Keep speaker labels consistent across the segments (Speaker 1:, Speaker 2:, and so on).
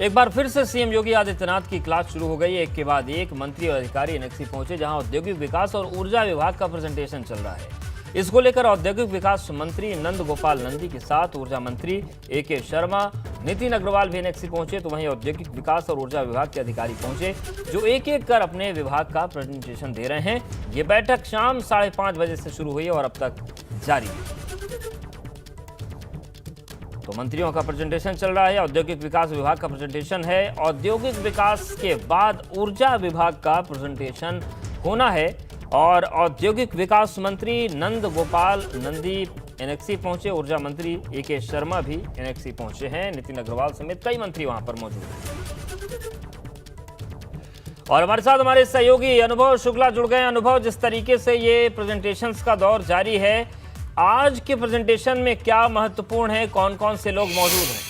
Speaker 1: एक बार फिर से सीएम योगी आदित्यनाथ की क्लास शुरू हो गई। एक के बाद एक मंत्री और अधिकारी एनेक्सी पहुंचे, जहां औद्योगिक विकास और ऊर्जा विभाग का प्रेजेंटेशन चल रहा है। इसको लेकर औद्योगिक विकास मंत्री नंद गोपाल नंदी के साथ ऊर्जा मंत्री ए.के. शर्मा, नितिन अग्रवाल भी एनेक्सी पहुंचे। तो वहीं औद्योगिक विकास और ऊर्जा विभाग के अधिकारी पहुंचे, जो एक एक कर अपने विभाग का प्रेजेंटेशन दे रहे हैं। ये बैठक शाम 5:30 बजे से शुरू हुई है और अब तक जारी है। तो मंत्रियों का प्रेजेंटेशन चल रहा है, औद्योगिक विकास विभाग का प्रेजेंटेशन है। औद्योगिक विकास के बाद ऊर्जा विभाग का प्रेजेंटेशन होना है और औद्योगिक विकास मंत्री नंद गोपाल नंदी एनेक्सी पहुंचे। ऊर्जा मंत्री ए.के. शर्मा भी एनेक्सी पहुंचे हैं। नितिन अग्रवाल समेत कई मंत्री वहां पर मौजूद हैं। और हमारे साथ हमारे सहयोगी अनुभव शुक्ला जुड़ गए। अनुभव, जिस तरीके से ये प्रेजेंटेशंस का दौर जारी है, आज के प्रेजेंटेशन में क्या महत्वपूर्ण है, कौन कौन से लोग मौजूद हैं?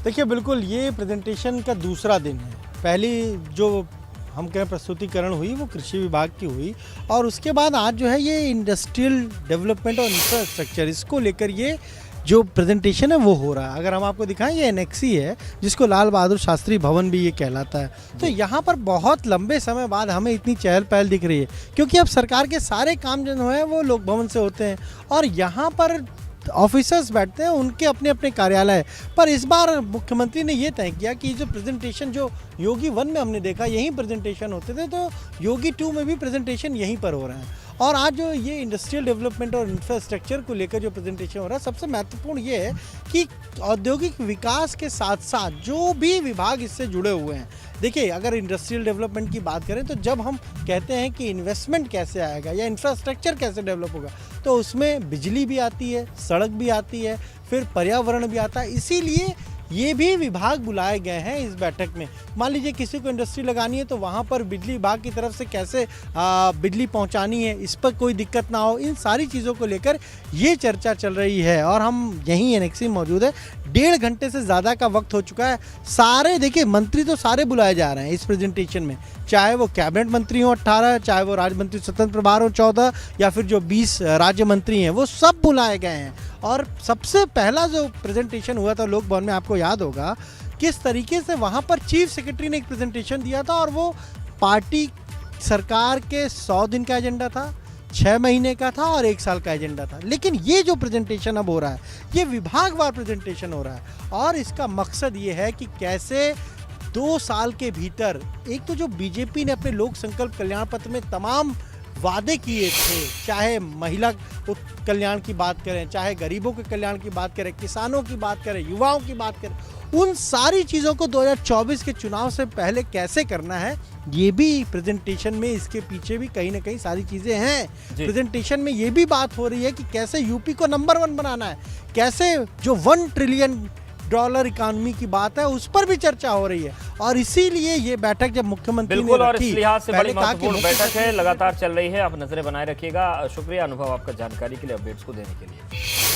Speaker 2: देखिए, बिल्कुल ये प्रेजेंटेशन का दूसरा दिन है। पहली जो हम कहें प्रस्तुतिकरण हुई वो कृषि विभाग की हुई, और उसके बाद आज जो है ये इंडस्ट्रियल डेवलपमेंट और इंफ्रास्ट्रक्चर, इसको लेकर ये जो प्रेजेंटेशन है वो हो रहा है। अगर हम आपको दिखाएं, ये एनेक्सी है जिसको लाल बहादुर शास्त्री भवन भी ये कहलाता है। तो यहाँ पर बहुत लंबे समय बाद हमें इतनी चहल पहल दिख रही है, क्योंकि अब सरकार के सारे काम जो है वो लोक भवन से होते हैं और यहाँ पर ऑफिसर्स बैठते हैं, उनके अपने अपने कार्यालय। पर इस बार मुख्यमंत्री ने ये तय किया कि जो प्रेजेंटेशन जो योगी 1 में हमने देखा यहीं प्रेजेंटेशन होते थे, तो योगी 2 में भी प्रेजेंटेशन यहीं पर हो रहे हैं। और आज जो ये इंडस्ट्रियल डेवलपमेंट और इंफ्रास्ट्रक्चर को लेकर जो प्रेजेंटेशन हो रहा है, सबसे महत्वपूर्ण ये है कि औद्योगिक विकास के साथ साथ जो भी विभाग इससे जुड़े हुए हैं। देखिए, अगर इंडस्ट्रियल डेवलपमेंट की बात करें तो जब हम कहते हैं कि इन्वेस्टमेंट कैसे आएगा या इंफ्रास्ट्रक्चर कैसे डेवलप होगा, तो उसमें बिजली भी आती है, सड़क भी आती है, फिर पर्यावरण भी आता है। इसीलिए ये भी विभाग बुलाए गए हैं इस बैठक में। मान लीजिए किसी को इंडस्ट्री लगानी है तो वहाँ पर बिजली विभाग की तरफ से कैसे बिजली पहुँचानी है, इस पर कोई दिक्कत ना हो, इन सारी चीज़ों को लेकर ये चर्चा चल रही है। और हम यहीं एनेक्सी मौजूद है। 1.5 घंटे से ज़्यादा का वक्त हो चुका है। सारे देखिए, मंत्री तो सारे बुलाए जा रहे हैं इस प्रेजेंटेशन में, चाहे वो कैबिनेट मंत्री हों 18, चाहे वो राज्य मंत्री स्वतंत्र प्रभार हो 14, या फिर जो 20 राज्य मंत्री हैं वो सब बुलाए गए हैं। और सबसे पहला जो प्रेजेंटेशन हुआ था लोक भवन में, आपको याद होगा किस तरीके से वहाँ पर चीफ सेक्रेटरी ने एक प्रेजेंटेशन दिया था, और वो पार्टी सरकार के 100 दिन का एजेंडा था, 6 महीने का था और 1 साल का एजेंडा था। लेकिन ये जो प्रेजेंटेशन अब हो रहा है, ये विभागवार प्रेजेंटेशन हो रहा है, और इसका मकसद ये है कि कैसे 2 साल के भीतर, एक तो जो बीजेपी ने अपने लोक संकल्प कल्याण पत्र में तमाम वादे किए थे, चाहे महिला कल्याण की बात करें, चाहे गरीबों के कल्याण की बात करें, किसानों की बात करें, युवाओं की बात करें, उन सारी चीज़ों को 2024 के चुनाव से पहले कैसे करना है, ये भी प्रेजेंटेशन में, इसके पीछे भी कहीं ना कहीं सारी चीज़ें हैं। प्रेजेंटेशन में ये भी बात हो रही है कि कैसे यूपी को नंबर 1 बनाना है, कैसे जो $1 ट्रिलियन इकोनॉमी की बात है उस पर भी चर्चा हो रही है। और इसीलिए ये बैठक जब मुख्यमंत्री ने
Speaker 1: और
Speaker 2: रखी,
Speaker 1: इस लिहाज से बड़ी महत्वपूर्ण बैठक है, लगातार चल रही है। आप नजरें बनाए रखिएगा। शुक्रिया अनुभव आपका जानकारी के लिए, अपडेट्स को देने के लिए।